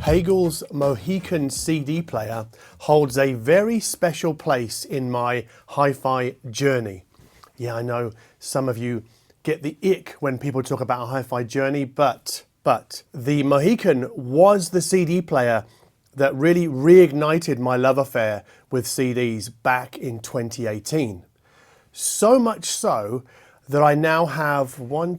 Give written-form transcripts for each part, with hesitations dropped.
Hegel's Mohican CD player holds a very special place in my hi-fi journey. Yeah, I know some of you get the ick when people talk about a hi-fi journey, but the Mohican was the CD player that really reignited my love affair with CDs back in 2018. So much so that I now have 9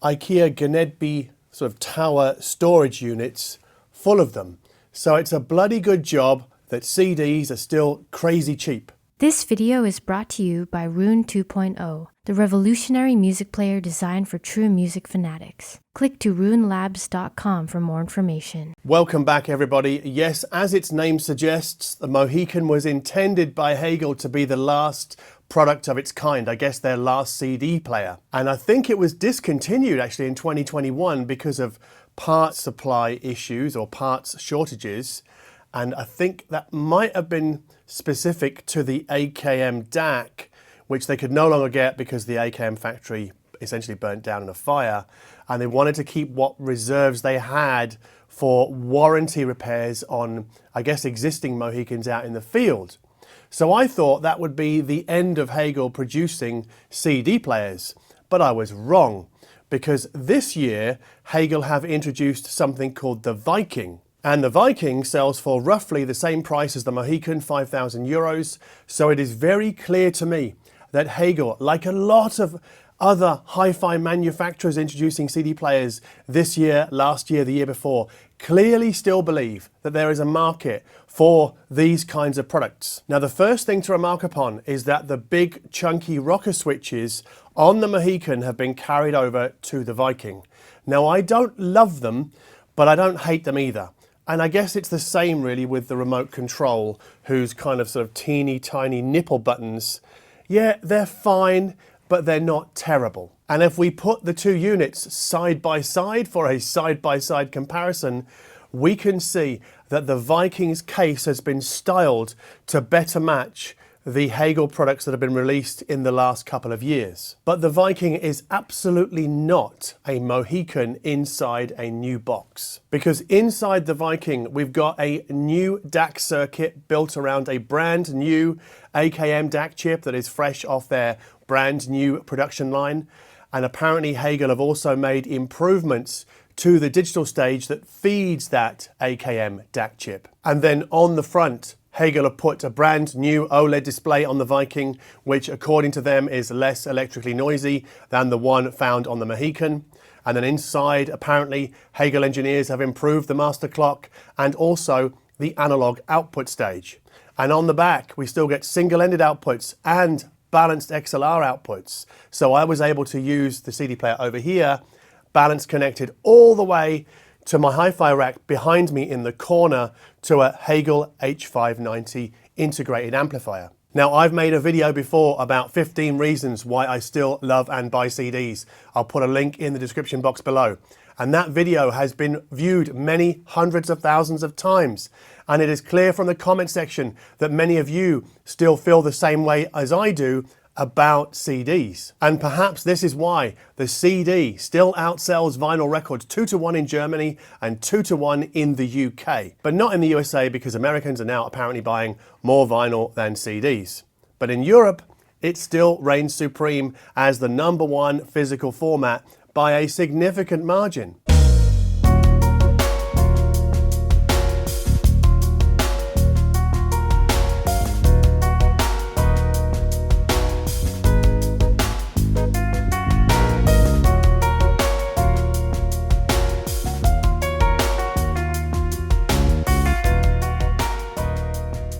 IKEA Gnedby sort of tower storage units full of them. So it's a bloody good job that CDs are still crazy cheap. This video is brought to you by Roon 2.0, the revolutionary music player designed for true music fanatics. Click to roonlabs.com for more information. Welcome back, everybody. Yes, as its name suggests, the Mohican was intended by Hegel to be the last product of its kind, I guess their last CD player. And I think it was discontinued actually in 2021 because of parts supply issues or parts shortages. And I think that might have been specific to the AKM DAC, which they could no longer get because the AKM factory essentially burnt down in a fire. And they wanted to keep what reserves they had for warranty repairs on, I guess, existing Mohicans out in the field. So I thought that would be the end of Hegel producing CD players, but I was wrong, because this year Hegel have introduced something called the Viking. And the Viking sells for roughly the same price as the Mohican, 5,000 euros. So it is very clear to me that Hegel, like a lot of other hi-fi manufacturers introducing CD players this year, last year, the year before, clearly still believe that there is a market for these kinds of products. Now, the first thing to remark upon is that the big chunky rocker switches on the Mohican have been carried over to the Viking. Now, I don't love them, but I don't hate them either. And I guess it's the same really with the remote control, whose kind of sort of teeny tiny nipple buttons. Yeah, they're fine, but they're not terrible. And if we put the two units side by side for a side-by-side comparison, we can see that the Viking's case has been styled to better match the Hegel products that have been released in the last couple of years. But the Viking is absolutely not a Mohican inside a new box. Because inside the Viking, we've got a new DAC circuit built around a brand new AKM DAC chip that is fresh off their brand new production line. And apparently Hegel have also made improvements to the digital stage that feeds that AKM DAC chip. And then on the front, Hegel have put a brand new OLED display on the Viking, which according to them is less electrically noisy than the one found on the Mohican. And then inside, apparently, Hegel engineers have improved the master clock and also the analog output stage. And on the back, we still get single-ended outputs and balanced XLR outputs. So I was able to use the CD player over here, balanced connected all the way to my hi-fi rack behind me in the corner to a Hegel H590 integrated amplifier. Now, I've made a video before about 15 reasons why I still love and buy CDs. I'll put a link in the description box below. And that video has been viewed many hundreds of thousands of times. And it is clear from the comment section that many of you still feel the same way as I do about CDs. And perhaps this is why the CD still outsells vinyl records 2-to-1 in Germany and 2-to-1 in the UK. But not in the USA, because Americans are now apparently buying more vinyl than CDs. But in Europe, it still reigns supreme as the #1 physical format by a significant margin.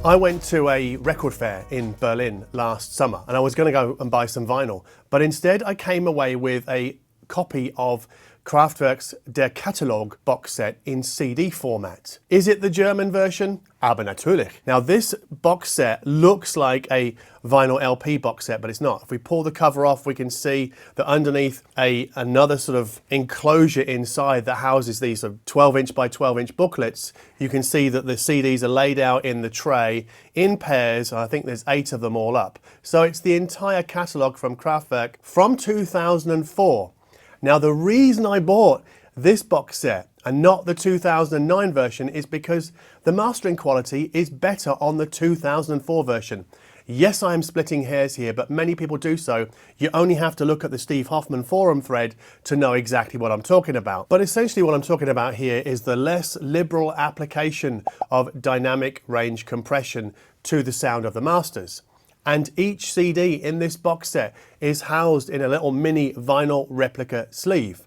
I went to a record fair in Berlin last summer and I was going to go and buy some vinyl, but instead I came away with a copy of Kraftwerk's Der Katalog box set in CD format. Is it the German version? Aber natürlich. Now this box set looks like a vinyl LP box set, but it's not. If we pull the cover off, we can see that underneath another sort of enclosure inside that houses these sort of 12-inch by 12-inch booklets, you can see that the CDs are laid out in the tray in pairs. I think there's 8 of them all up. So it's the entire catalogue from Kraftwerk from 2004. Now, the reason I bought this box set and not the 2009 version is because the mastering quality is better on the 2004 version. Yes, I am splitting hairs here, but many people do so. You only have to look at the Steve Hoffman forum thread to know exactly what I'm talking about. But essentially what I'm talking about here is the less liberal application of dynamic range compression to the sound of the masters. And each CD in this box set is housed in a little mini vinyl replica sleeve.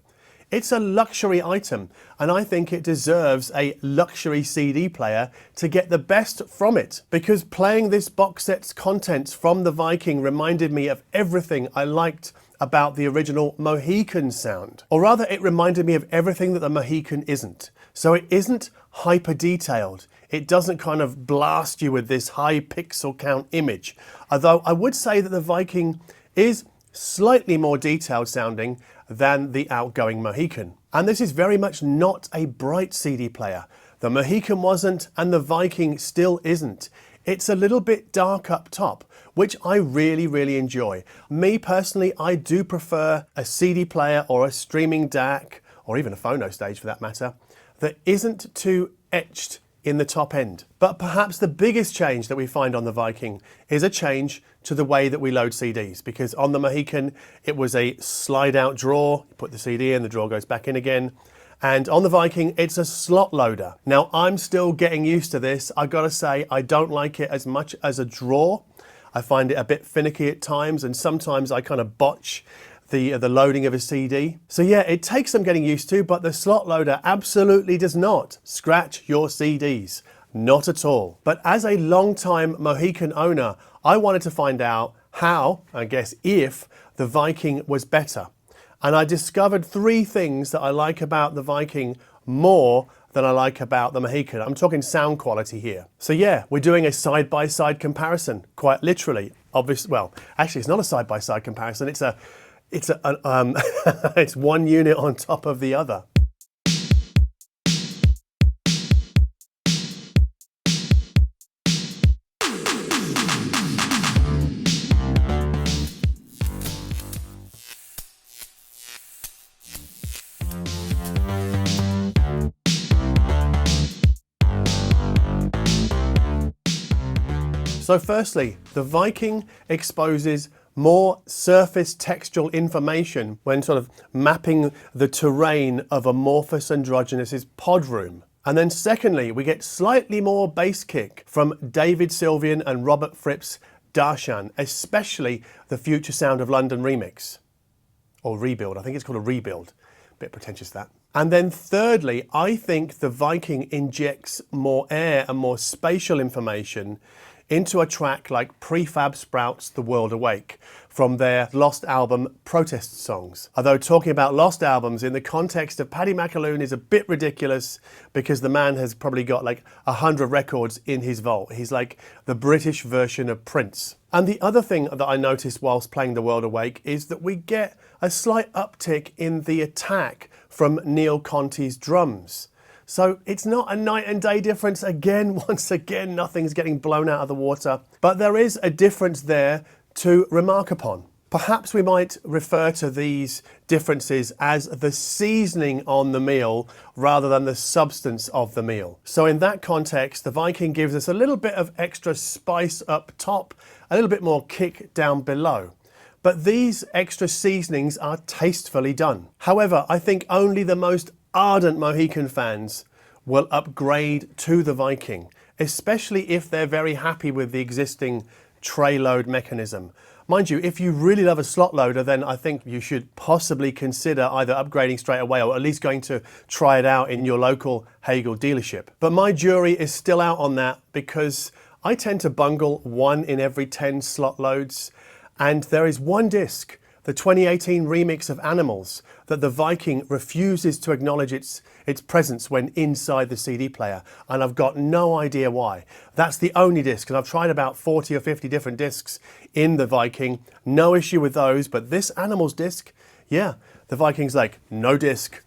It's a luxury item, and I think it deserves a luxury CD player to get the best from it, because playing this box set's contents from the Viking reminded me of everything I liked about the original Mohican sound. Or rather, it reminded me of everything that the Mohican isn't. So it isn't hyper detailed. It doesn't kind of blast you with this high pixel count image. Although I would say that the Viking is slightly more detailed sounding than the outgoing Mohican. And this is very much not a bright CD player. The Mohican wasn't, and the Viking still isn't. It's a little bit dark up top, which I really enjoy. Me personally, I do prefer a CD player or a streaming DAC, or even a phono stage for that matter, that isn't too etched in the top end. But perhaps the biggest change that we find on the Viking is a change to the way that we load CDs, because on the Mohican it was a slide out drawer, you put the CD in, the drawer goes back in again, and on the Viking it's a slot loader. Now I'm still getting used to this. I gotta say, I don't like it as much as a drawer. I find it a bit finicky at times, and sometimes I kind of botch the loading of a CD. So yeah, it takes some getting used to, but the slot loader absolutely does not scratch your CDs. Not at all. But as a long-time Mohican owner, I wanted to find out how, I guess if, the Viking was better. And I discovered 3 things that I like about the Viking more than I like about the Mohican. I'm talking sound quality here. So yeah, we're doing a side-by-side comparison, quite literally. Well, actually it's not a side-by-side comparison, it's one unit on top of the other. So firstly, the Viking exposes more surface textual information when sort of mapping the terrain of Amorphous Androgynous' pod room. And then secondly, we get slightly more bass kick from David Sylvian and Robert Fripp's Darshan, especially the Future Sound of London remix. Or rebuild, I think it's called a rebuild. Bit pretentious that. And then thirdly, I think the Viking injects more air and more spatial information into a track like Prefab Sprouts' The World Awake from their Lost album Protest Songs. Although talking about lost albums in the context of Paddy McAloon is a bit ridiculous, because the man has probably got like 100 records in his vault. He's like the British version of Prince. And the other thing that I noticed whilst playing The World Awake is that we get a slight uptick in the attack from Neil Conti's drums. So it's not a night and day difference. Again, once again, nothing's getting blown out of the water. But there is a difference there to remark upon. Perhaps we might refer to these differences as the seasoning on the meal rather than the substance of the meal. So in that context, the Viking gives us a little bit of extra spice up top, a little bit more kick down below. But these extra seasonings are tastefully done. However, I think only the most ardent Mohican fans will upgrade to the Viking, especially if they're very happy with the existing tray load mechanism. Mind you, if you really love a slot loader, then I think you should possibly consider either upgrading straight away or at least going to try it out in your local Hegel dealership. But my jury is still out on that, because I tend to bungle 1 in every 10 slot loads, and there is one disc, the 2018 remix of Animals, that the Viking refuses to acknowledge its presence when inside the CD player, and I've got no idea why. That's the only disc, and I've tried about 40 or 50 different discs in the Viking, no issue with those, but this Animals disc, yeah, the Viking's like, no disc.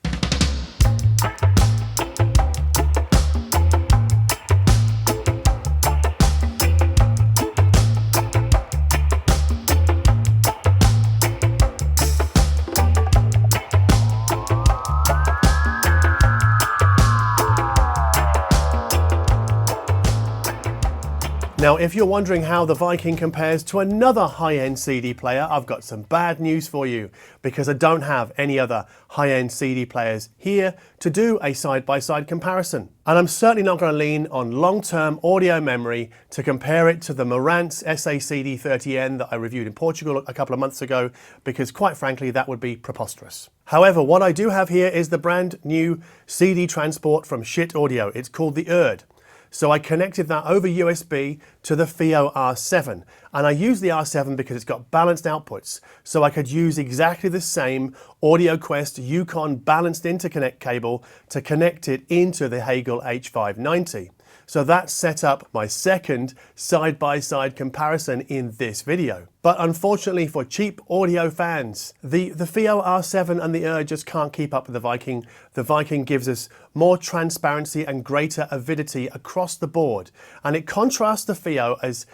Now, if you're wondering how the Viking compares to another high-end CD player, I've got some bad news for you, because I don't have any other high-end CD players here to do a side-by-side comparison. And I'm certainly not going to lean on long-term audio memory to compare it to the Marantz SA-CD30N that I reviewed in Portugal a couple of months ago, because quite frankly, that would be preposterous. However, what I do have here is the brand new CD transport from Schiit Audio. It's called the URD. So I connected that over USB to the FiiO R7, and I used the R7 because it's got balanced outputs, so I could use exactly the same AudioQuest Yukon balanced interconnect cable to connect it into the Hegel H590. So that set up my second side-by-side comparison in this video. But unfortunately for cheap audio fans, the FiiO R7 and the URD just can't keep up with the Viking. The Viking gives us more transparency and greater avidity across the board. And it contrasts the FiiO as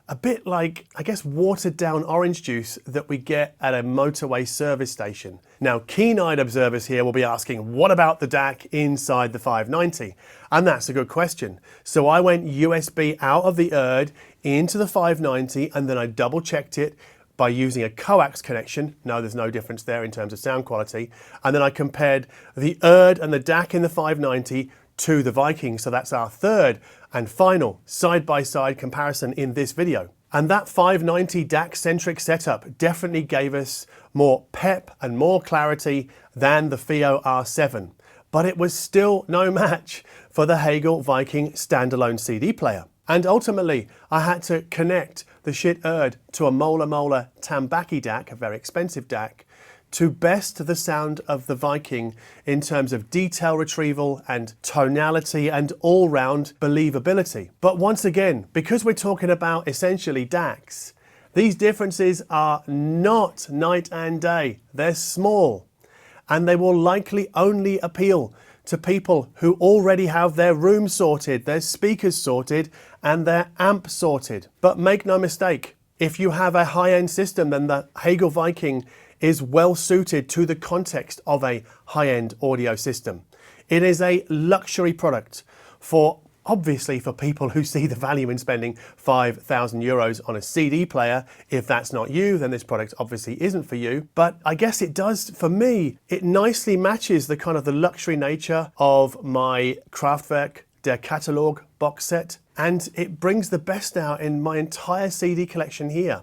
a bit like, I guess, watered down orange juice that we get at a motorway service station. Now, keen-eyed observers here will be asking, what about the DAC inside the 590? And that's a good question. So I went USB out of the URD into the 590, and then I double-checked it by using a coax connection. No, there's no difference there in terms of sound quality. And then I compared the URD and the DAC in the 590 to the Viking. So that's our third and final side-by-side comparison in this video. And that 590 DAC-centric setup definitely gave us more pep and more clarity than the FiiO R7. But it was still no match for the Hegel Viking standalone CD player. And ultimately, I had to connect the Schiit URD to a Mola Tambaki DAC, a very expensive DAC, to best the sound of the Viking in terms of detail retrieval and tonality and all-round believability. But once again, because we're talking about essentially DACs, these differences are not night and day. They're small, and they will likely only appeal to people who already have their room sorted, their speakers sorted, and their amp sorted. But make no mistake, if you have a high-end system, then the Hegel Viking is well suited to the context of a high-end audio system. It is a luxury product obviously for people who see the value in spending 5,000 euros on a CD player. If that's not you, then this product obviously isn't for you. But I guess it does, for me, it nicely matches the kind of the luxury nature of my Kraftwerk Katalog box set, and it brings the best out in my entire CD collection here.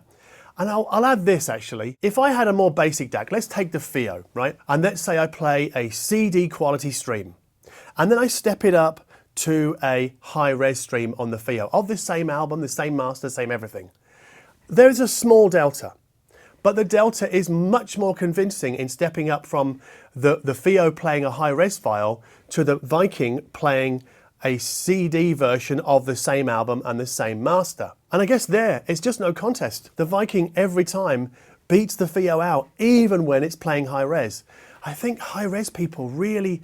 And I'll add this actually. If I had a more basic DAC, let's take the FiiO, right? And let's say I play a CD quality stream, and then I step it up to a high-res stream on the FiiO of the same album, the same master, same everything. There's a small delta, but the delta is much more convincing in stepping up from the FiiO playing a high-res file to the Viking playing a CD version of the same album and the same master. And I guess it's just no contest. The Viking every time beats the FiiO out, even when it's playing high-res. I think high-res people really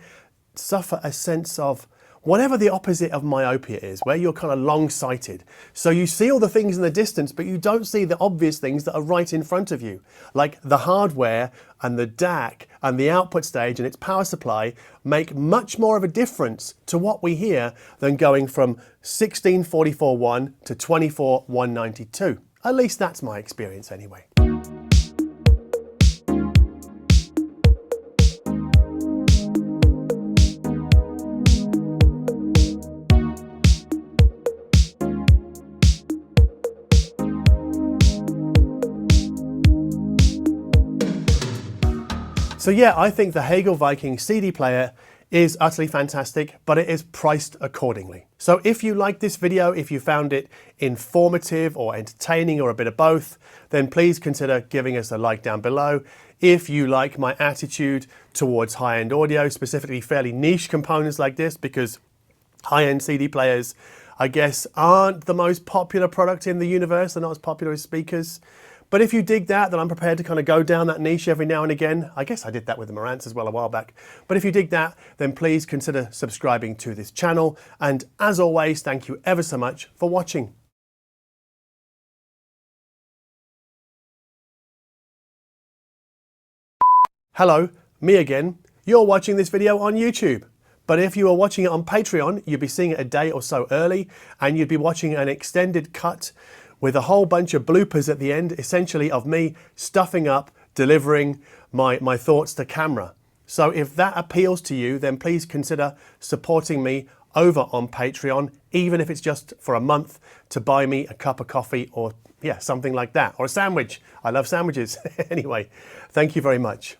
suffer a sense of whatever the opposite of myopia is, where you're kind of long-sighted. So you see all the things in the distance, but you don't see the obvious things that are right in front of you. Like the hardware and the DAC and the output stage and its power supply make much more of a difference to what we hear than going from 1644.1 to 24.192. At least that's my experience anyway. So yeah, I think the Hegel Viking CD player is utterly fantastic, but it is priced accordingly. So if you liked this video, if you found it informative or entertaining or a bit of both, then please consider giving us a like down below. If you like my attitude towards high-end audio, specifically fairly niche components like this, because high-end CD players, I guess, aren't the most popular product in the universe, they're not as popular as speakers. But if you dig that, then I'm prepared to kind of go down that niche every now and again. I guess I did that with the Marantz as well a while back. But if you dig that, then please consider subscribing to this channel. And as always, thank you ever so much for watching. Hello, me again. You're watching this video on YouTube. But if you were watching it on Patreon, you'd be seeing it a day or so early, and you'd be watching an extended cut with a whole bunch of bloopers at the end, essentially of me stuffing up, delivering my thoughts to camera. So if that appeals to you, then please consider supporting me over on Patreon, even if it's just for a month, to buy me a cup of coffee or something like that, or a sandwich. I love sandwiches. Anyway, thank you very much.